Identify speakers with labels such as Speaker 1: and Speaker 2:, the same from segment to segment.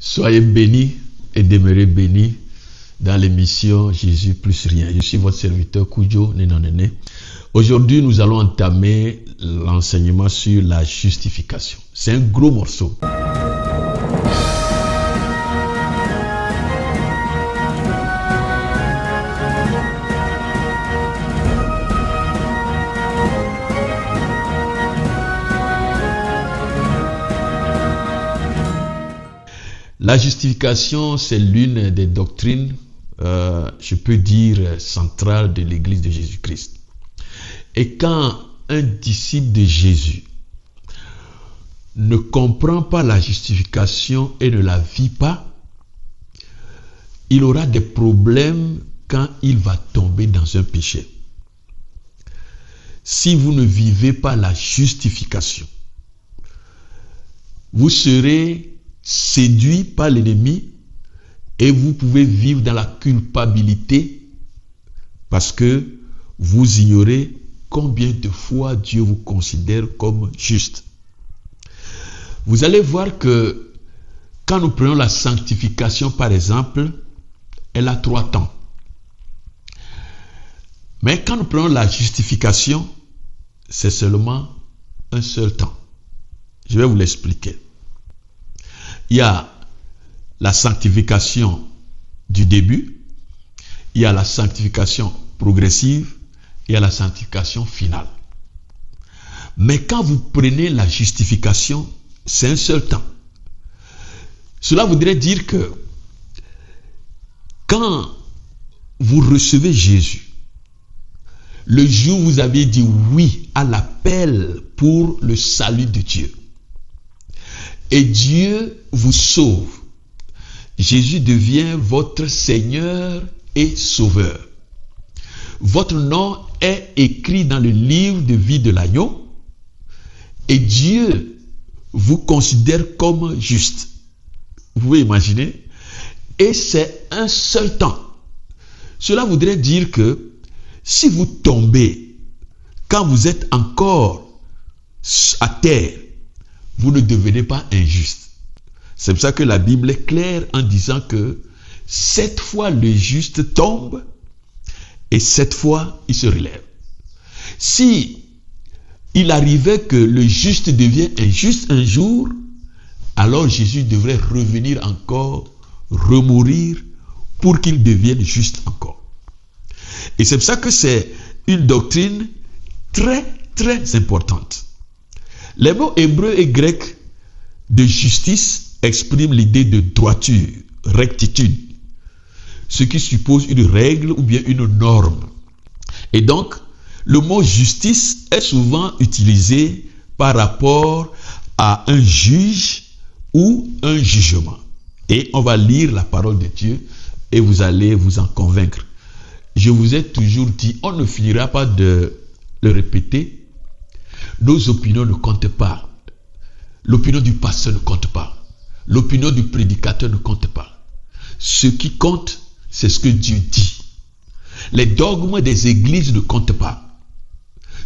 Speaker 1: Soyez bénis et demeurez bénis dans l'émission Jésus plus rien. Je suis votre serviteur Koujo Nenanene. Aujourd'hui, nous allons entamer l'enseignement sur la justification. C'est un gros morceau. La justification, c'est l'une des doctrines, je peux dire, centrales de l'Église de Jésus-Christ. Et quand un disciple de Jésus ne comprend pas la justification et ne la vit pas, il aura des problèmes quand il va tomber dans un péché. Si vous ne vivez pas la justification, vous serez séduit par l'ennemi et vous pouvez vivre dans la culpabilité parce que vous ignorez combien de fois Dieu vous considère comme juste. Vous allez voir que quand nous prenons la sanctification par exemple, elle a 3 temps. Mais quand nous prenons la justification, c'est seulement un seul temps. Je vais vous l'expliquer. Il y a la sanctification du début, il y a la sanctification progressive, il y a la sanctification finale. Mais quand vous prenez la justification, c'est un seul temps. Cela voudrait dire que quand vous recevez Jésus, le jour où vous avez dit oui à l'appel pour le salut de Dieu, et Dieu vous sauve, Jésus devient votre Seigneur et Sauveur. Votre nom est écrit dans le livre de vie de l'agneau et Dieu vous considère comme juste. Vous pouvez imaginer? Et c'est un seul temps. Cela voudrait dire que si vous tombez quand vous êtes encore à terre, vous ne devenez pas injuste. C'est pour ça que la Bible est claire en disant que 7 fois le juste tombe et 7 fois il se relève. Si il arrivait que le juste devient injuste un jour, alors Jésus devrait revenir encore, remourir pour qu'il devienne juste encore. Et c'est pour ça que c'est une doctrine très très importante. Les mots hébreux et grecs de justice expriment l'idée de droiture, rectitude, ce qui suppose une règle ou bien une norme. Et donc, le mot justice est souvent utilisé par rapport à un juge ou un jugement. Et on va lire la parole de Dieu et vous allez vous en convaincre. Je vous ai toujours dit, on ne finira pas de le répéter. Nos opinions ne comptent pas. L'opinion du pasteur ne compte pas. L'opinion du prédicateur ne compte pas. Ce qui compte, c'est ce que Dieu dit. Les dogmes des églises ne comptent pas.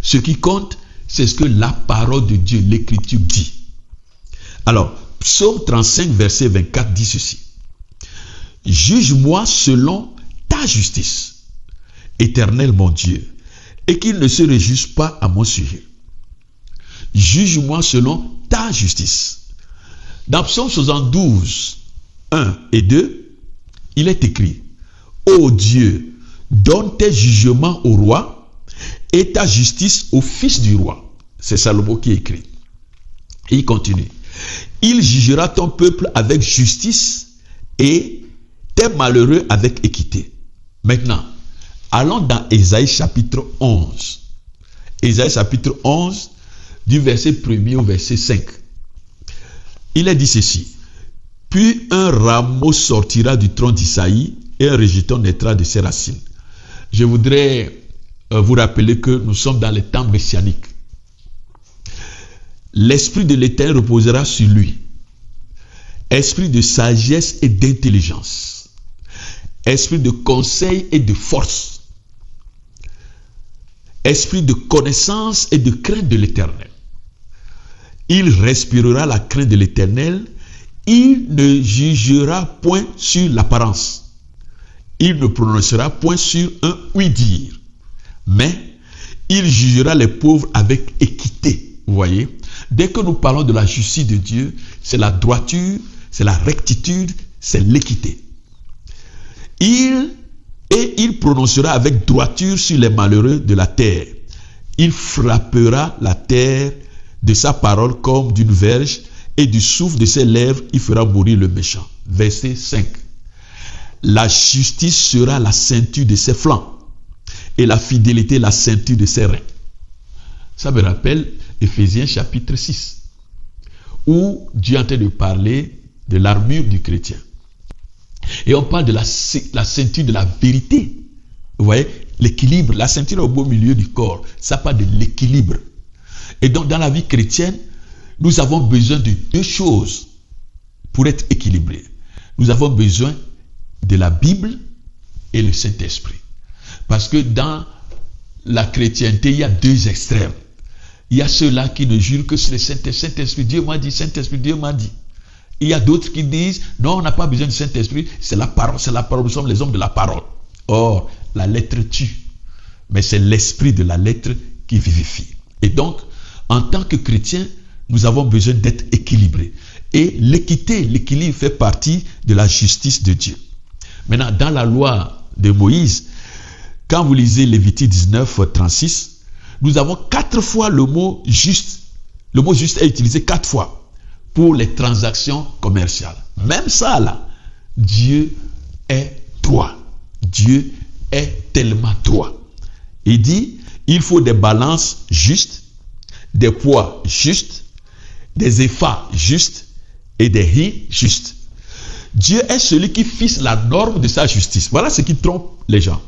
Speaker 1: Ce qui compte, c'est ce que la parole de Dieu, l'écriture dit. Alors, Psaume 35, verset 24 dit ceci. Juge-moi selon ta justice, Éternel mon Dieu, et qu'il ne se réjouisse pas à mon sujet. Juge-moi selon ta justice. Dans Psaume 72, 1 et 2, il est écrit, ô Dieu, donne tes jugements au roi et ta justice au fils du roi. C'est Salomon qui écrit. Et il continue. Il jugera ton peuple avec justice et tes malheureux avec équité. Maintenant, allons dans Ésaïe chapitre 11. Ésaïe chapitre 11, du verset 1er au verset 5. Il est dit ceci. Puis un rameau sortira du tronc d'Isaïe et un rejeton naîtra de ses racines. Je voudrais vous rappeler que nous sommes dans les temps messianiques. L'esprit de l'Éternel reposera sur lui. Esprit de sagesse et d'intelligence. Esprit de conseil et de force. Esprit de connaissance et de crainte de l'Éternel. Il respirera la crainte de l'Éternel Il ne jugera point sur l'apparence. Il ne prononcera point sur un oui-dire. Mais il jugera les pauvres avec équité. Vous voyez? Dès que nous parlons de la justice de Dieu, c'est la droiture, c'est la rectitude, c'est l'équité. Il prononcera avec droiture sur les malheureux de la terre. Il frappera la terre de sa parole comme d'une verge, et du souffle de ses lèvres, il fera mourir le méchant. Verset 5. La justice sera la ceinture de ses flancs, et la fidélité la ceinture de ses reins. Ça me rappelle Éphésiens chapitre 6, où Dieu est en train de parler de l'armure du chrétien. Et on parle de la ceinture de la vérité. Vous voyez, l'équilibre, la ceinture au beau milieu du corps, ça parle de l'équilibre. Et donc dans la vie chrétienne, nous avons besoin de deux choses pour être équilibrés. Nous avons besoin de la Bible et le Saint-Esprit. Parce que dans la chrétienté, il y a deux extrêmes. Il y a ceux-là qui ne jurent que sur le Saint-Esprit. Dieu m'a dit, Saint-Esprit, Dieu m'a dit. Il y a d'autres qui disent, non, on n'a pas besoin du Saint-Esprit, c'est la parole, nous sommes les hommes de la parole. Or, la lettre tue, mais c'est l'esprit de la lettre qui vivifie. Et donc, en tant que chrétien, nous avons besoin d'être équilibrés. Et l'équité, l'équilibre fait partie de la justice de Dieu. Maintenant, dans la loi de Moïse, quand vous lisez Lévitique 19, 36, nous avons 4 fois le mot juste. Le mot juste est utilisé 4 fois pour les transactions commerciales. Même ça là, Dieu est droit. Dieu est tellement droit. Il dit, il faut des balances justes, des poids justes, des effats justes et des ris justes. Dieu est celui qui fixe la norme de sa justice. Voilà ce qui trompe les gens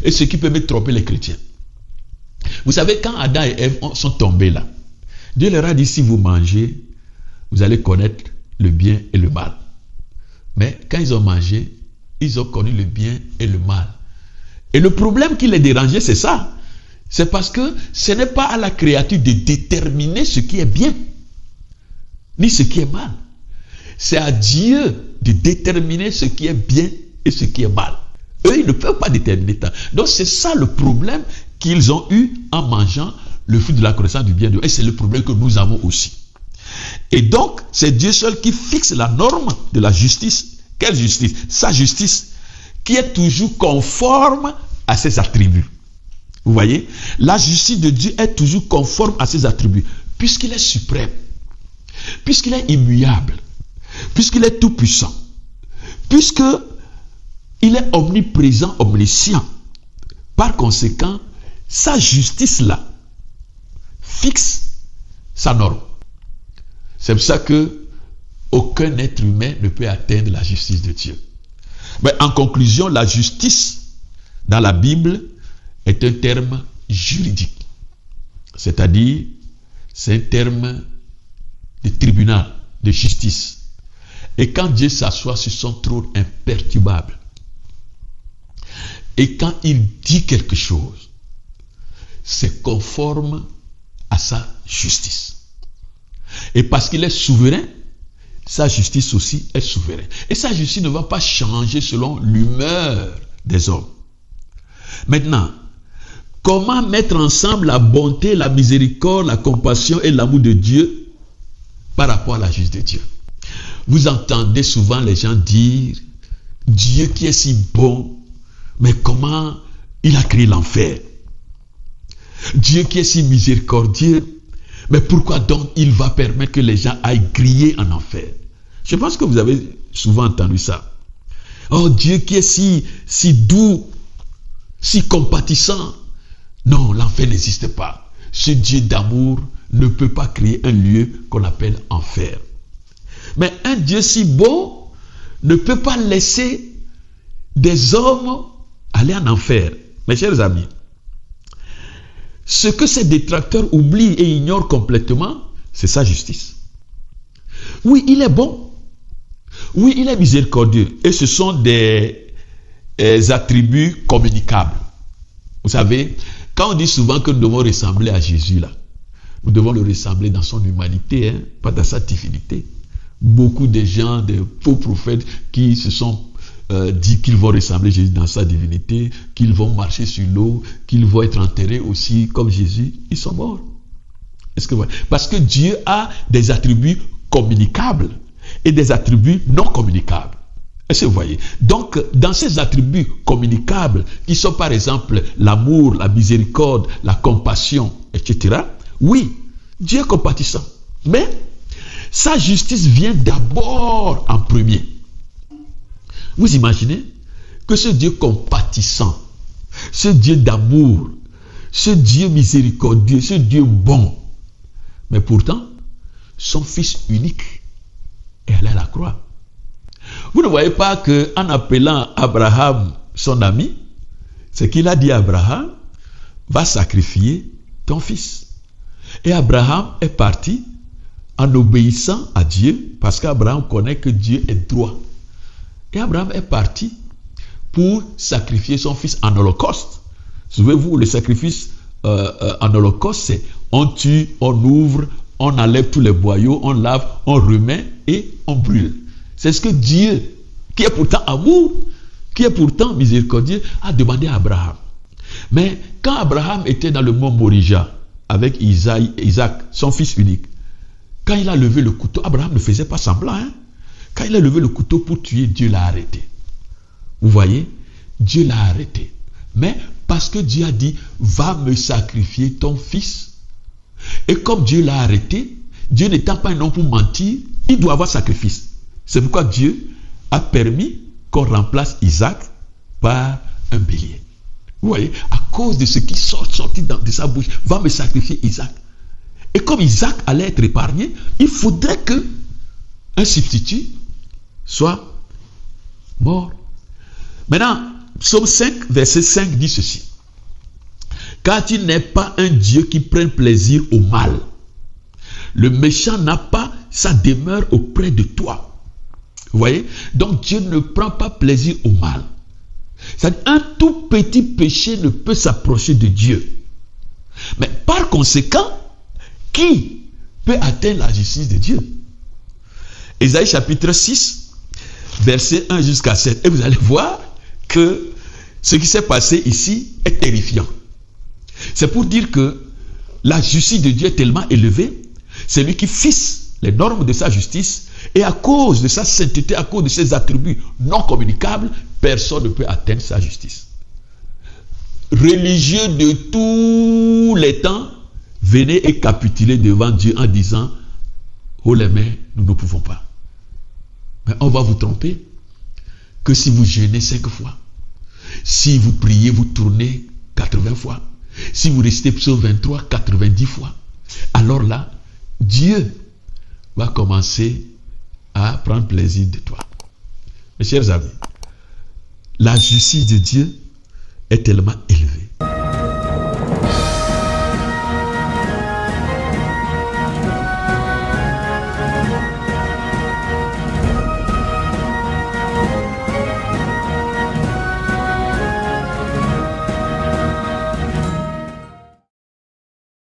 Speaker 1: et ce qui peut même tromper les chrétiens. Vous savez, quand Adam et Ève sont tombés là, Dieu leur a dit, si vous mangez, vous allez connaître le bien et le mal. Mais quand ils ont mangé, ils ont connu le bien et le mal. Et le problème qui les dérangeait, c'est ça. C'est parce que ce n'est pas à la créature de déterminer ce qui est bien, ni ce qui est mal. C'est à Dieu de déterminer ce qui est bien et ce qui est mal. Eux, ils ne peuvent pas déterminer ça. Donc c'est ça le problème qu'ils ont eu en mangeant le fruit de la connaissance du bien de Dieu. Et c'est le problème que nous avons aussi. Et donc, c'est Dieu seul qui fixe la norme de la justice. Quelle justice? Sa justice, qui est toujours conforme à ses attributs. Vous voyez? La justice de Dieu est toujours conforme à ses attributs, puisqu'il est suprême, puisqu'il est immuable, puisqu'il est tout-puissant, puisqu'il est omniprésent, omniscient. Par conséquent, sa justice-là fixe sa norme. C'est pour ça que aucun être humain ne peut atteindre la justice de Dieu. Mais en conclusion, la justice dans la Bible est un terme juridique. C'est-à-dire, c'est un terme de tribunal, de justice. Et quand Dieu s'assoit sur son trône imperturbable, et quand il dit quelque chose, c'est conforme à sa justice. Et parce qu'il est souverain, sa justice aussi est souveraine. Et sa justice ne va pas changer selon l'humeur des hommes. Maintenant, comment mettre ensemble la bonté, la miséricorde, la compassion et l'amour de Dieu par rapport à la justice de Dieu? Vous entendez souvent les gens dire, Dieu qui est si bon, mais comment il a créé l'enfer? Dieu qui est si miséricordieux, mais pourquoi donc il va permettre que les gens aillent griller en enfer? Je pense que vous avez souvent entendu ça. Oh, Dieu qui est si doux, si compatissant. Non, l'enfer n'existe pas. Ce Dieu d'amour ne peut pas créer un lieu qu'on appelle enfer. Mais un Dieu si bon ne peut pas laisser des hommes aller en enfer. Mes chers amis, ce que ces détracteurs oublient et ignorent complètement, c'est sa justice. Oui, il est bon. Oui, il est miséricordieux. Et ce sont des attributs communicables. Vous savez, quand on dit souvent que nous devons ressembler à Jésus, là, nous devons le ressembler dans son humanité, pas dans sa divinité. beaucoup de gens, des faux prophètes qui se sont dit qu'ils vont ressembler Jésus dans sa divinité, qu'ils vont marcher sur l'eau, qu'ils vont être enterrés aussi comme Jésus, ils sont morts. Est-ce que vous voyez? Parce que Dieu a des attributs communicables et des attributs non communicables. Est-ce que vous voyez? Donc, dans ces attributs communicables, qui sont par exemple l'amour, la miséricorde, la compassion, etc., oui, Dieu est compatissant. Mais sa justice vient d'abord en premier. Vous imaginez que ce Dieu compatissant, ce Dieu d'amour, ce Dieu miséricordieux, ce Dieu bon, mais pourtant, son Fils unique est allé à la croix. Vous ne voyez pas qu'en appelant Abraham son ami, c'est qu'il a dit à Abraham, va sacrifier ton fils. Et Abraham est parti en obéissant à Dieu, parce qu'Abraham connaît que Dieu est droit. Et Abraham est parti pour sacrifier son fils en holocauste. Souvenez-vous, le sacrifice en holocauste, c'est on tue, on ouvre, on enlève tous les boyaux, on lave, on remet et on brûle. C'est ce que Dieu, qui est pourtant amour, qui est pourtant miséricordieux, a demandé à Abraham. Mais quand Abraham était dans le mont Morija avec Isaac, son fils unique, quand il a levé le couteau, Abraham ne faisait pas semblant. Quand il a levé le couteau pour tuer, Dieu l'a arrêté. Vous voyez, Dieu l'a arrêté. Mais parce que Dieu a dit, va me sacrifier ton fils. Et comme Dieu l'a arrêté, Dieu n'étant pas un homme pour mentir, il doit avoir sacrifice. C'est pourquoi Dieu a permis qu'on remplace Isaac par un bélier. Vous voyez, à cause de ce qui sortit de sa bouche, va me sacrifier Isaac. Et comme Isaac allait être épargné, il faudrait que un substitut soit mort. Maintenant, Psaume 5, verset 5 dit ceci. Car tu n'es pas un Dieu qui prenne plaisir au mal. Le méchant n'a pas sa demeure auprès de toi. Vous voyez? Donc Dieu ne prend pas plaisir au mal. C'est-à-dire, un tout petit péché ne peut s'approcher de Dieu. Mais par conséquent, qui peut atteindre la justice de Dieu? Ésaïe chapitre 6, verset 1 jusqu'à 7. Et vous allez voir que ce qui s'est passé ici est terrifiant. C'est pour dire que la justice de Dieu est tellement élevée, c'est lui qui fixe les normes de sa justice, et à cause de sa sainteté, à cause de ses attributs non communicables, personne ne peut atteindre sa justice. Religieux de tous les temps, venez et capitulez devant Dieu en disant, oh les mains, nous ne pouvons pas. Mais on va vous tromper que si vous jeûnez 5 fois, si vous priez, vous tournez 80 fois, si vous restez psaume 23, 90 fois, alors là, Dieu va commencer à prendre plaisir de toi. Mes chers amis, la justice de Dieu est tellement élevée.